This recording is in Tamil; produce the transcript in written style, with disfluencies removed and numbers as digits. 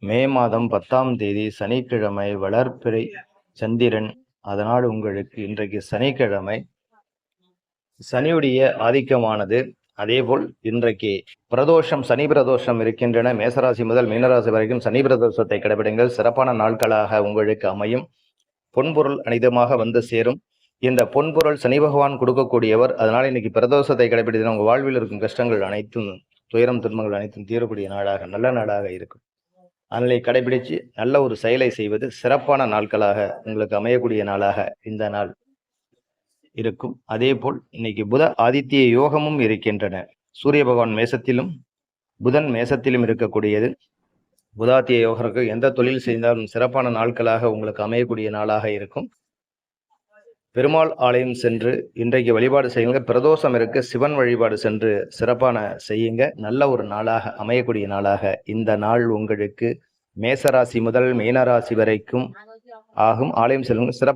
மே மாதம் 10ஆம் தேதி சனிக்கிழமை வளர்பிறை சந்திரன். அதனால் உங்களுக்கு இன்றைக்கு சனிக்கிழமை சனியுடைய ஆதிக்கமானது. அதேபோல் இன்றைக்கு பிரதோஷம், சனி பிரதோஷம் இருக்கின்றன. மேசராசி முதல் மீனராசி வரைக்கும் சனி பிரதோஷத்தை கடைபிடிங்கள். சிறப்பான நாட்களாக உங்களுக்கு அமையும். பொன்பொருள் அனிதமாக வந்து சேரும். இந்த பொன்பொருள் சனி பகவான் கொடுக்கக்கூடியவர். அதனால் இன்னைக்கு பிரதோஷத்தை கடைபிடித்து உங்கள் வாழ்வில் இருக்கும் கஷ்டங்கள் அனைத்தும், துயரம் துன்பங்கள் அனைத்தும் தீரக்கூடிய நாளாக, நல்ல நாளாக இருக்கும். அதனை கடைபிடிச்சு நல்ல ஒரு செயலை செய்வது சிறப்பான நாட்களாக உங்களுக்கு அமையக்கூடிய நாளாக இந்த நாள் இருக்கும். அதே போல் இன்னைக்கு புத ஆதித்ய யோகமும் இருக்கின்றன. சூரிய பகவான் மேசத்திலும் புதன் மேசத்திலும் இருக்கக்கூடியது. புதாத்திய யோகருக்கு எந்த தொழில் செய்தாலும் சிறப்பான நாட்களாக உங்களுக்கு அமையக்கூடிய நாளாக இருக்கும். பெருமாள் ஆலயம் சென்று இன்றைக்கு வழிபாடு செய்யுங்க. பிரதோஷம் இருக்கு, சிவன் வழிபாடு சென்று சிறப்பான செய்யுங்க. நல்ல ஒரு நாளாக அமையக்கூடிய நாளாக இந்த நாள் உங்களுக்கு மேசராசி முதல் மீனராசி வரைக்கும் ஆகும். ஆலயம் செல்லுங்க. சிறப்பு